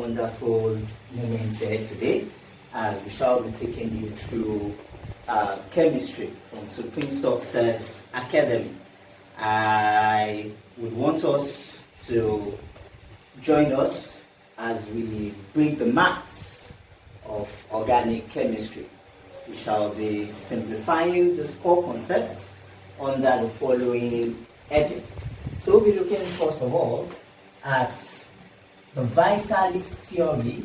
wonderful moments here today as we shall be taking you through chemistry from Supreme Success Academy. I would want us to join us as we break the maths of organic chemistry. We shall be simplifying the core concepts under the following heading. So we'll be looking first of all at the vitalist theory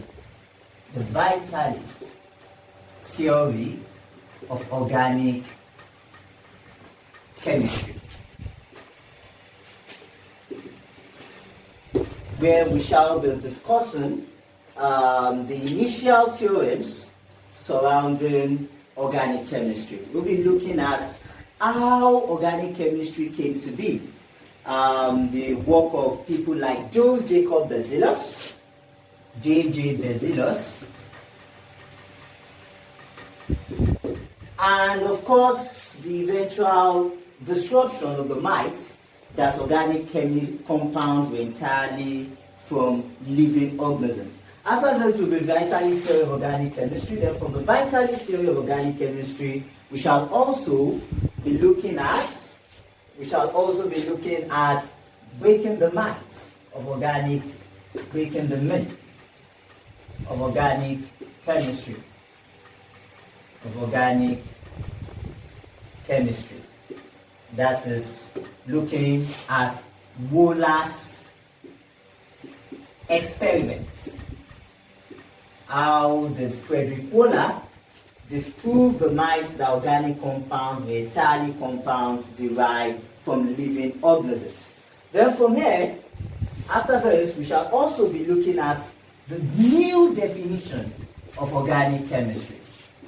of organic chemistry, where we shall be discussing the initial theorems surrounding organic chemistry. We'll be looking at how organic chemistry came to be, the work of people like J. Jacob Berzelius, J. Berzelius, and of course the eventual disruption of the myth that organic compounds were entirely from living organisms. After this will be vitalist theory of organic chemistry. Then from the vitalist theory of organic chemistry, we shall also be looking at breaking the myth of organic chemistry. That is looking at Wohler's experiments. How did Frederick Wohler disprove the myth that organic compounds were entirely compounds derived from living organisms? Then from here, after this, we shall also be looking at the new definition of organic chemistry.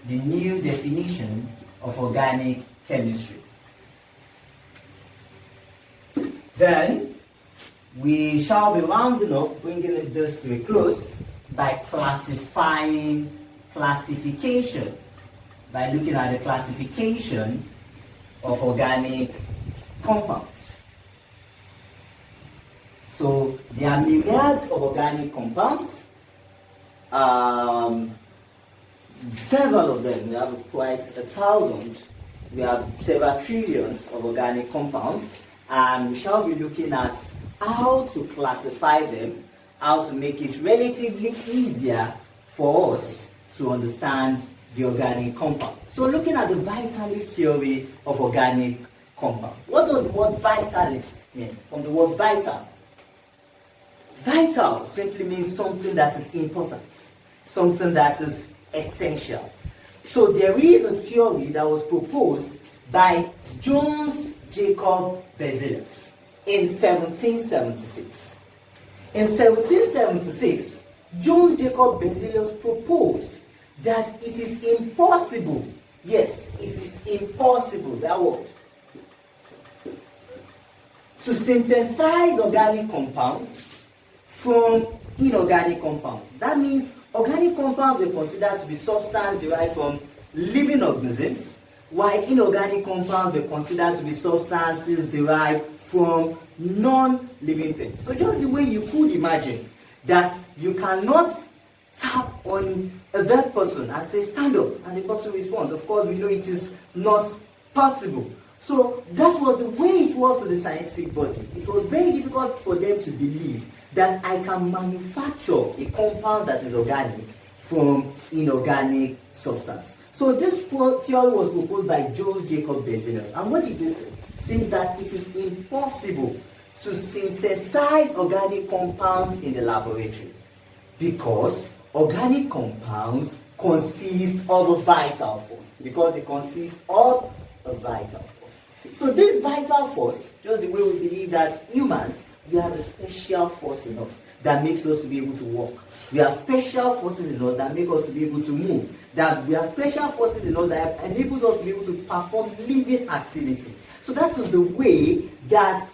The new definition of organic chemistry. Then we shall be rounding up, bringing this to a close by classification, by looking at the classification of organic compounds. So there are myriads of organic compounds, several of them. We have quite 1,000. We have several trillions of organic compounds, and we shall be looking at how to classify them, how to make it relatively easier for us to understand the organic compound. So looking at the vitalist theory of organic compound. What does the word vitalist mean? From the word vital. Vital simply means something that is important, something that is essential. So there is a theory that was proposed by J. Jacob Berzelius in 1776. In 1776, J. Jacob Berzelius proposed that it is impossible, yes, it is impossible, that word, to synthesize organic compounds from inorganic compounds. That means organic compounds were considered to be substances derived from living organisms, while inorganic compounds were considered to be substances derived from non-living things. So just the way you could imagine that you cannot tap on a dead person and say, stand up, and the person responds. Of course, we know it is not possible. So that was the way it was to the scientific body. It was very difficult for them to believe that I can manufacture a compound that is organic from inorganic substance. So this theory was proposed by J. Jacob Berzelius. And what did this say? It says that it is impossible to synthesize organic compounds in the laboratory because organic compounds consist of a vital force. Because they consist of a vital force. So this vital force, just the way we believe that humans, we have a special force in us that makes us to be able to walk. We have special forces in us that make us to be able to move. That we have special forces in us that enables us to be able to perform living activity. So that is the way that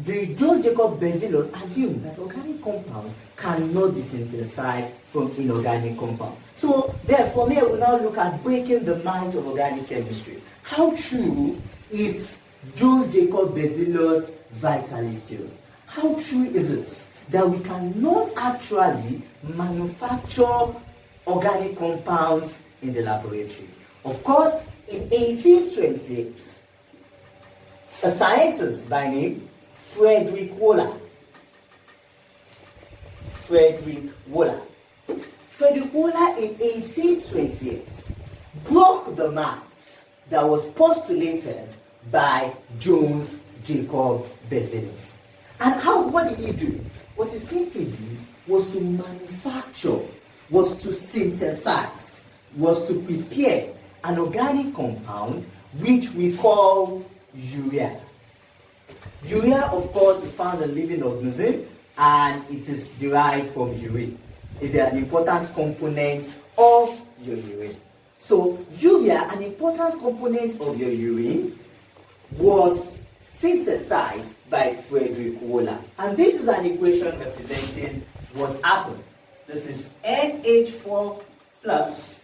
the J. Jacob Berzelius assumed that organic compounds cannot be synthesized from inorganic compounds. So therefore, here we now look at breaking the myth of organic chemistry. How true is J. Jacob Berzelius' vitalist theory? How true is it that we cannot actually manufacture organic compounds in the laboratory. Of course, in 1828, a scientist by name Frederick Wohler in 1828 broke the math that was postulated by Johannes Jacob Berzelius. And what did he do? What he simply did was to manufacture, was to synthesize, was to prepare an organic compound which we call urea. Urea, of course, is found in living organism and it is derived from urine. It's an important component of your urine. So urea, an important component of your urine, was synthesized by Frederick Wohler. And this is an equation representing what happened. This is NH4 plus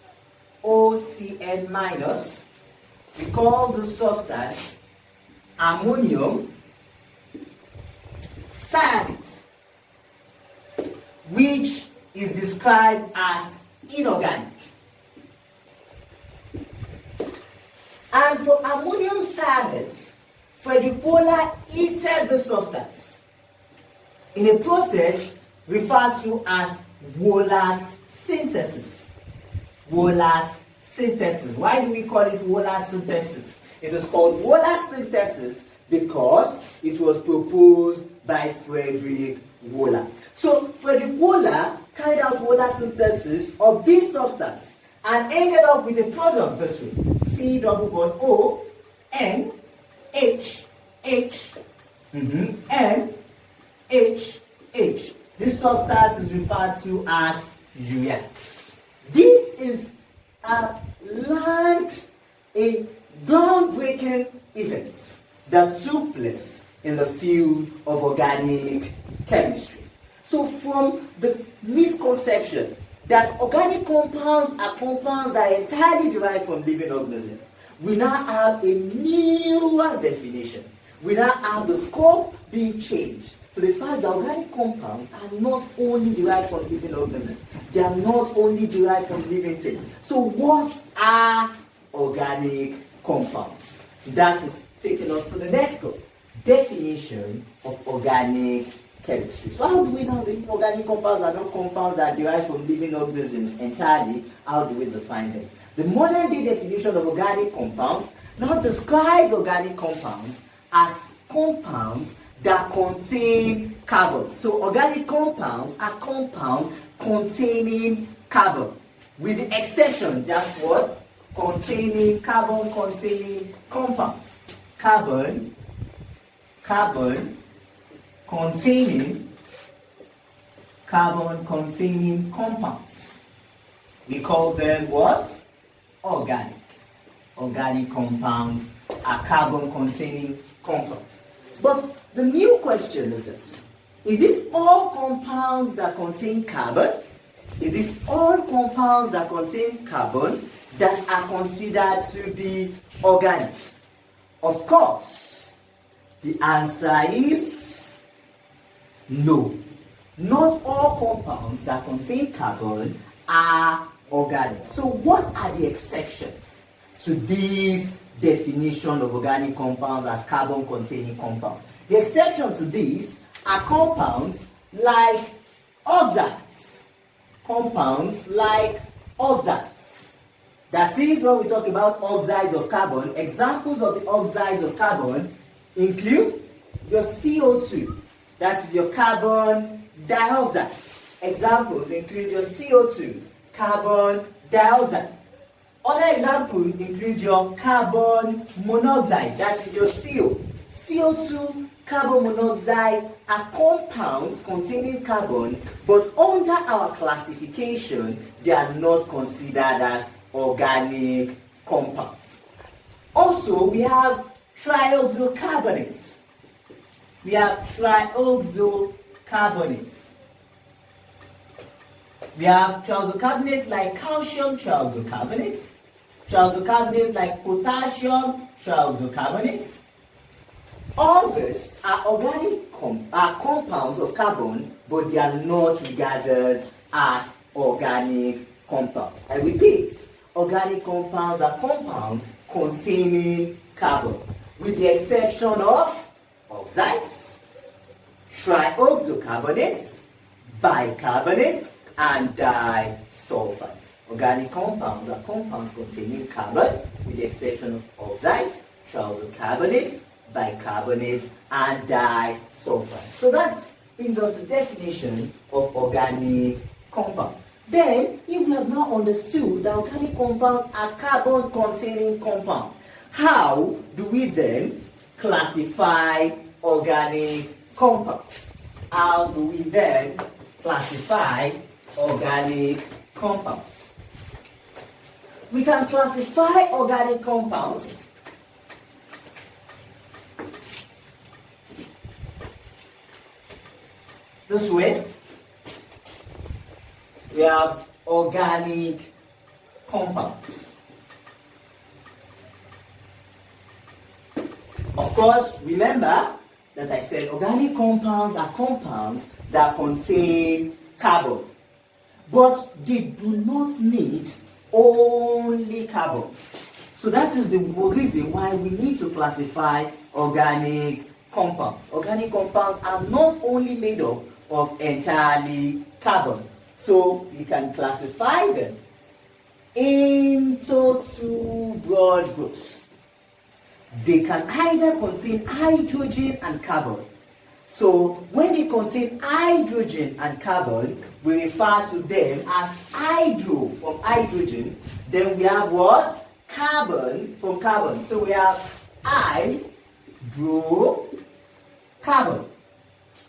OCN minus. We call the substance ammonium cyanide, which is described as inorganic. And from ammonium cyanide, Frederick Wohler heated the substance in a process referred to as Wohler's synthesis. Wohler's synthesis. Why do we call it Wohler's synthesis? It is called Wohler's synthesis because it was proposed by Frederick Wohler. So Frederick Wohler carried out Wohler's synthesis of this substance and ended up with a product this way: C double bond O N H H N H H. This substance is referred to as urea. This is a groundbreaking event that took place in the field of organic chemistry. So from the misconception that organic compounds are compounds that are entirely derived from living organisms, we now have a newer definition. We now have the scope being changed to the fact that organic compounds are not only derived from living organisms, they are not only derived from living things. So what are organic compounds? That is taking us to the next one: definition of organic chemistry. So how do we know that organic compounds are not compounds that are derived from living organisms entirely? How do we define them? The modern day definition of organic compounds now describes organic compounds as compounds that contain carbon. So organic compounds are compounds containing carbon, with the exception, that's what? Containing compounds. Carbon containing compounds. We call them what? Organic. Organic compounds are carbon containing compounds. But the new question is this: is it all compounds that contain carbon? Is it all compounds that contain carbon that are considered to be organic? Of course, the answer is no. Not all compounds that contain carbon are organic. So what are the exceptions to this definition of organic compounds as carbon containing compounds? The exception to this are compounds like oxides. That is, when we talk about oxides of carbon, examples of the oxides of carbon include your CO2, that is your carbon dioxide. Examples include your CO2, carbon dioxide. Other examples include your carbon monoxide, that is your CO. CO2, carbon monoxide are compounds containing carbon, but under our classification, they are not considered as organic compounds. Also, we have trioxocarbonates. We have trioxocarbonates like calcium trioxocarbonates like potassium trioxocarbonates, All these are compounds of carbon, but they are not regarded as organic compounds. I repeat, organic compounds are compounds containing carbon, with the exception of oxides, trioxocarbonates, bicarbonates, and disulfides. Organic compounds are compounds containing carbon, with the exception of oxides, trioxocarbonates, bicarbonates, and disulfides. So that brings us to the definition of organic compound. Then, if we have now understood that organic compounds are carbon-containing compounds, how do we then classify organic compounds? How do we then classify organic compounds? We can classify organic compounds this way. We have organic compounds. Of course, remember that I said organic compounds are compounds that contain carbon, but they do not need only carbon. So that is the reason why we need to classify organic compounds. Organic compounds are not only made up of entirely carbon, so we can classify them into two broad groups. They can either contain hydrogen and carbon. So when they contain hydrogen and carbon, we refer to them as hydro from hydrogen. Then we have what? Carbon from carbon. So we have hydrocarbon.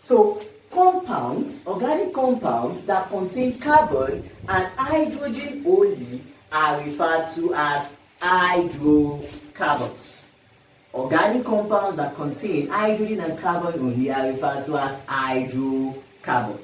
So compounds, organic compounds that contain carbon and hydrogen only are referred to as hydrocarbons. Organic compounds that contain hydrogen and carbon only are referred to as hydrocarbon.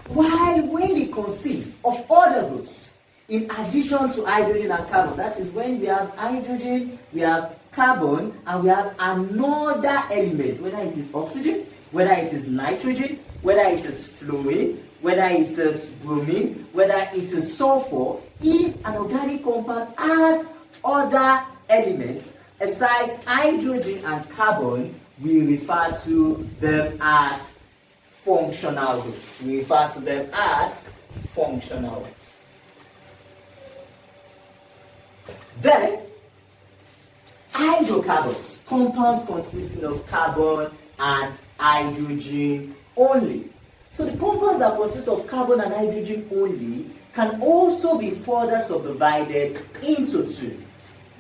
While when they consist of other groups, in addition to hydrogen and carbon, that is when we have hydrogen, we have carbon, and we have another element, whether it is oxygen, whether it is nitrogen, whether it is fluorine, whether it is bromine, whether it is sulfur. If an organic compound has other elements besides hydrogen and carbon, we refer to them as functional groups. We refer to them as functional groups. Then, hydrocarbons, compounds consisting of carbon and hydrogen only. So the compounds that consist of carbon and hydrogen only can also be further subdivided into two.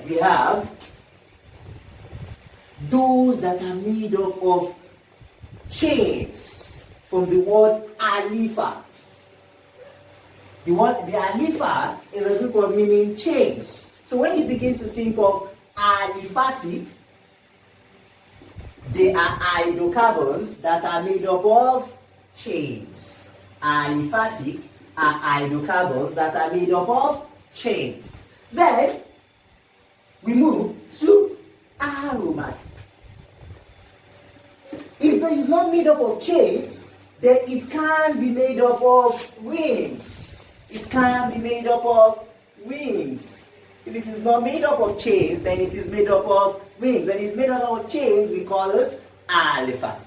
We have those that are made up of chains, from the word alipha. The alipha is a group of meaning chains. So when you begin to think of aliphatic, they are hydrocarbons that are made up of chains. Aliphatic are hydrocarbons that are made up of chains. Then we move to aromatic. If it is not made up of chains, then it can be made up of rings. It can be made up of rings. If it is not made up of chains, then it is made up of rings. When it is made up of chains, we call it aliphatic.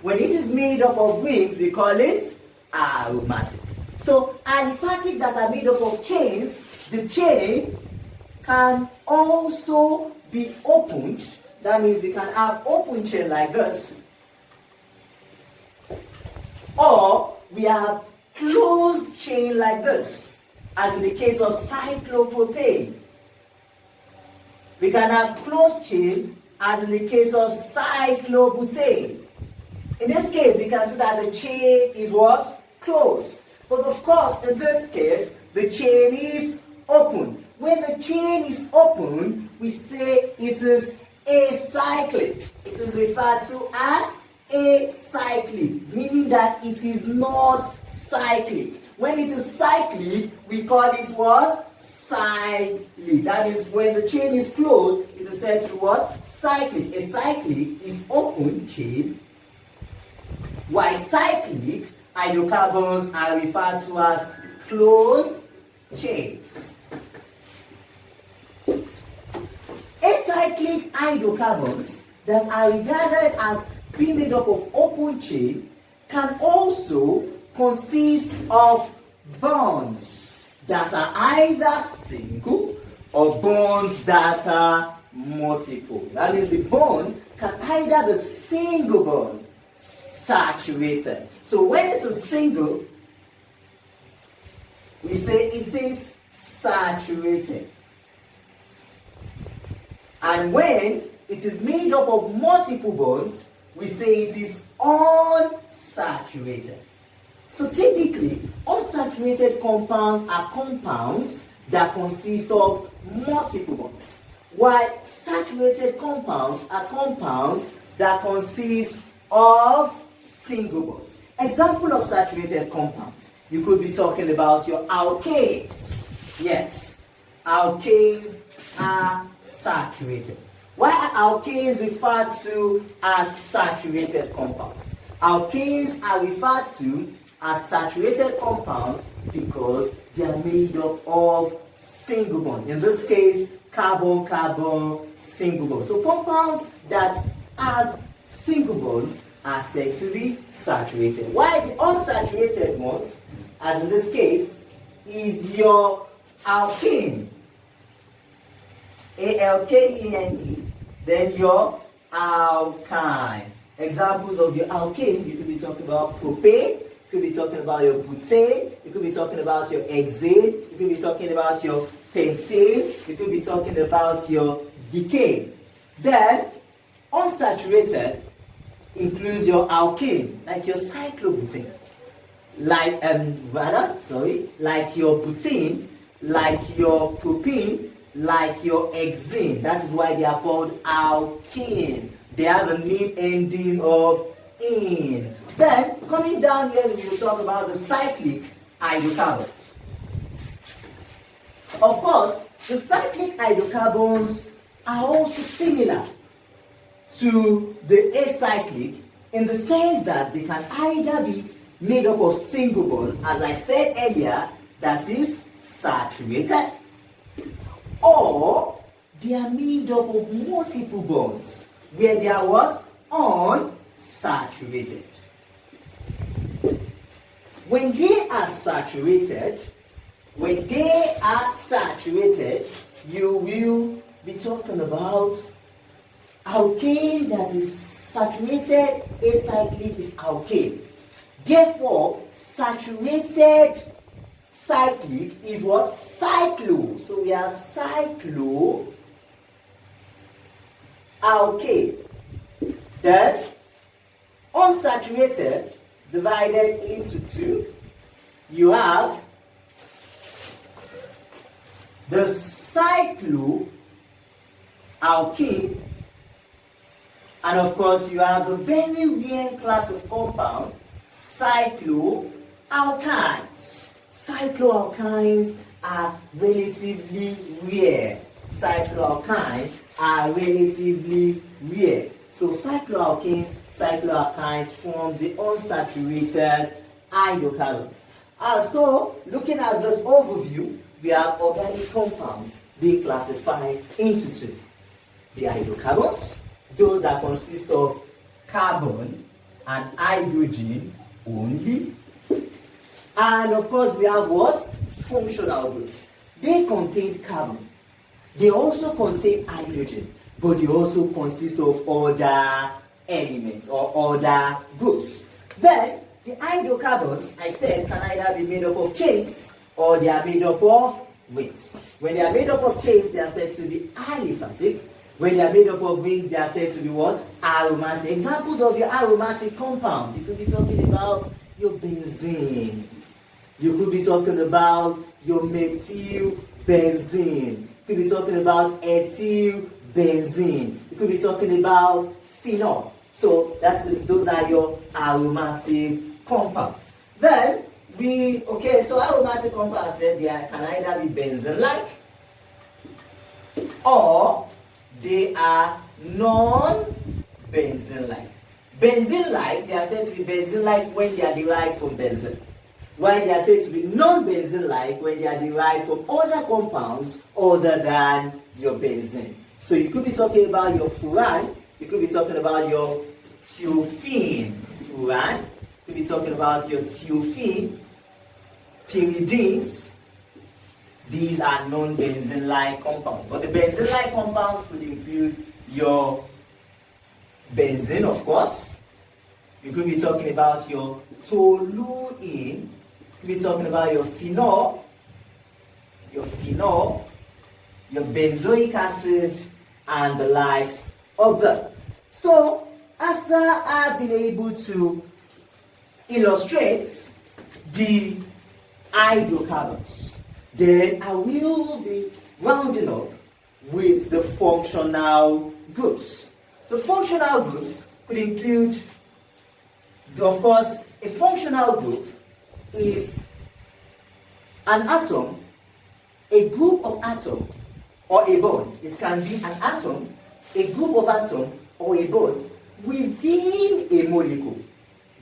When it is made up of rings, we call it aromatic. So aliphatic that are made up of chains, the chain can also be opened. That means we can have open chain like this, or we have closed chain like this, as in the case of cyclopropane. We can have closed chain as in the case of cyclobutane. In this case, we can see that the chain is what? Closed. But of course, in this case, the chain is open. When the chain is open, we say it is acyclic. It is referred to as acyclic, meaning that it is not cyclic. When it is cyclic, we call it what? Cyclic. That means when the chain is closed, it is said to be what? Cyclic. A cyclic is open chain, while cyclic hydrocarbons are referred to as closed chains. Acyclic hydrocarbons that are regarded as being made up of open chain can also consist of bonds that are either single or bonds that are multiple. That means the bonds can either be single bond, saturated. So when it is single, we say it is saturated. And when it is made up of multiple bonds, we say it is unsaturated. So typically, unsaturated compounds are compounds that consist of multiple bonds, while saturated compounds are compounds that consist of single bonds. Example of saturated compounds. You could be talking about your alkanes. Yes, alkanes are saturated. Why are alkanes referred to as saturated compounds? Alkanes are referred to as saturated compounds because they are made up of single bonds. In this case, carbon-carbon single bonds. So compounds that have single bonds are said to be saturated. While the unsaturated ones, as in this case, is your alkane, A-L-K-E-N-E, then your alkyne. Examples of your alkane, you could be talking about propane, you could be talking about your butane, you could be talking about your hexane, you could be talking about your pentane, you could be talking about your decane. Then, unsaturated includes your alkane, like your cyclobutane, like your butane, like your propene, like your hexane. That is why they are called alkene. They have a name ending of "-ine". Then, coming down here, we will talk about the cyclic hydrocarbons. Of course, the cyclic hydrocarbons are also similar to the acyclic in the sense that they can either be made up of single bond, as I said earlier, that is saturated, or they are made up of multiple bonds, where they are what? Unsaturated. When they are saturated, you will be talking about alkane that is saturated. Acyclic is alkane. Therefore, saturated cyclic is what? Cyclo. So we have cyclo alkane. Then unsaturated divided into two. You have the cyclo alkene, and of course you have the very rare class of compound, cycloalkynes. Cycloalkynes are relatively rare. So cycloalkynes form the unsaturated hydrocarbons. So looking at this overview, we have organic compounds being classified into two. The hydrocarbons, those that consist of carbon and hydrogen only. And of course we have what? Functional groups. They contain carbon. They also contain hydrogen, but they also consist of other elements or other groups. Then the hydrocarbons, I said, can either be made up of chains or they are made up of rings. When they are made up of chains, they are said to be aliphatic. When they are made up of rings, they are said to be what? Aromatic. Examples of your aromatic compound. You could be talking about your benzene. You could be talking about your methyl benzene. You could be talking about ethyl benzene. You could be talking about phenol. So those are your aromatic compounds. Then so aromatic compounds said they can either be benzene-like or they are non-benzene-like. Benzene-like, they are said to be benzene-like when they are derived from benzene, while they are said to be non-benzene-like when they are derived from other compounds other than your benzene. So you could be talking about your furan, you could be talking about your thiophene furan, you could be talking about your thiophene pyridines. These are non-benzene-like compounds. But the benzene-like compounds could include your benzene, of course. You could be talking about your toluene. You could be talking about your phenol, your benzoic acid, and the likes of them. So, after I've been able to illustrate the hydrocarbons, then I will be rounding up with the functional groups. The functional groups could include, of course, a functional group is an atom, a group of atoms, or a bond. It can be an atom, a group of atoms, or a bond within a molecule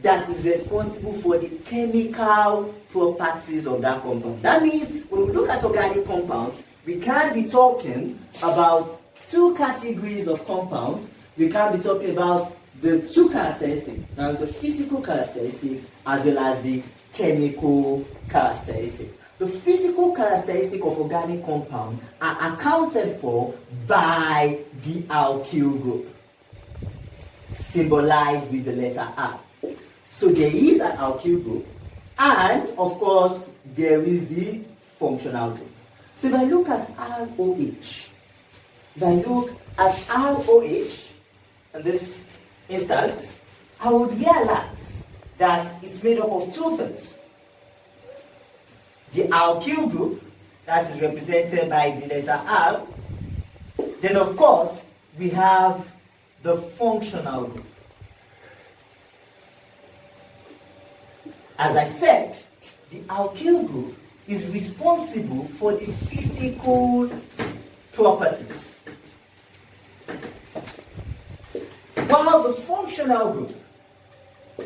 that is responsible for the chemical properties of that compound. That means when we look at organic compounds, we can't be talking about two categories of compounds. We can't be talking about the two characteristics, now the physical characteristic as well as the chemical characteristic. The physical characteristic of organic compounds are accounted for by the alkyl group, symbolized with the letter R. So there is an alkyl group, and of course there is the functional group. So if I look at ROH, in this instance, I would realize that it's made up of two things. The alkyl group, that is represented by the letter R. Then of course, we have the functional group. As I said, the alkyl group is responsible for the physical properties, while the functional group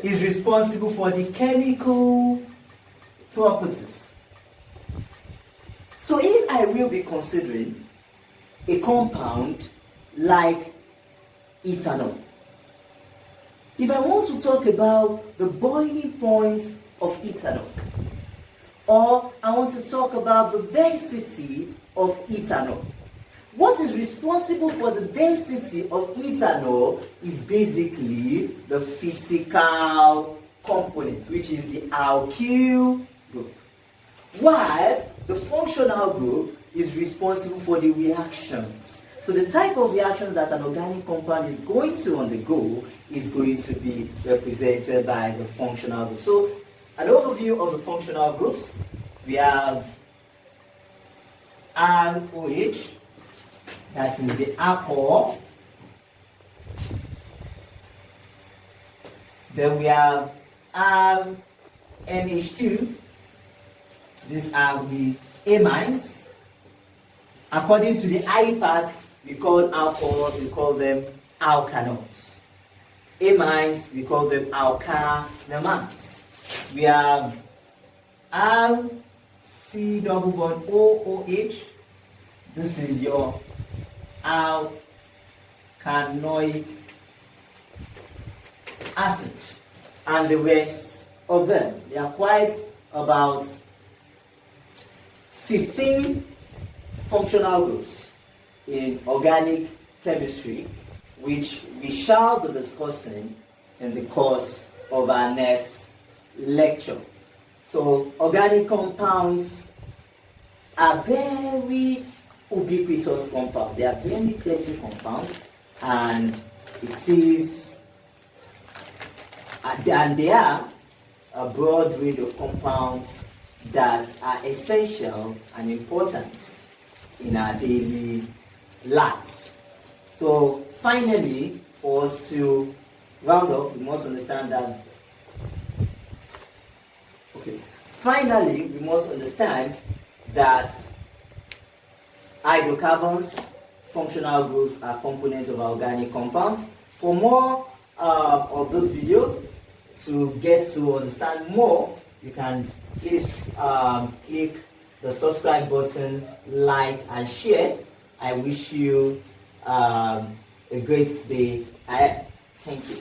is responsible for the chemical properties. So if I will be considering a compound like ethanol, if I want to talk about the boiling point of ethanol, or I want to talk about the density of ethanol, what is responsible for the density of ethanol is basically the physical component, which is the alkyl group, while the functional group is responsible for the reactions. So the type of reactions that an organic compound is going to undergo is going to be represented by the functional group. So an overview of the functional groups, we have ROH, that is the alcohol. Then we have NH2. These are the amines. According to the IUPAC, we call alcohols, we call them alkanols. Amines, we call them alkanamines. We have C double bond OOH. This is your alkanoic acid. And the rest of them. They are quite about 15 functional groups in organic chemistry, which we shall be discussing in the course of our next lecture. So organic compounds are very ubiquitous compounds. They are very plenty compounds, and they are a broad range of compounds that are essential and important in our daily lives. So finally, for us to round up, we must understand that finally, we must understand that hydrocarbons, functional groups, are components of organic compounds. For more of those videos, to get to understand more, you can please click the subscribe button, like and share. I wish you a great day ahead. Thank you.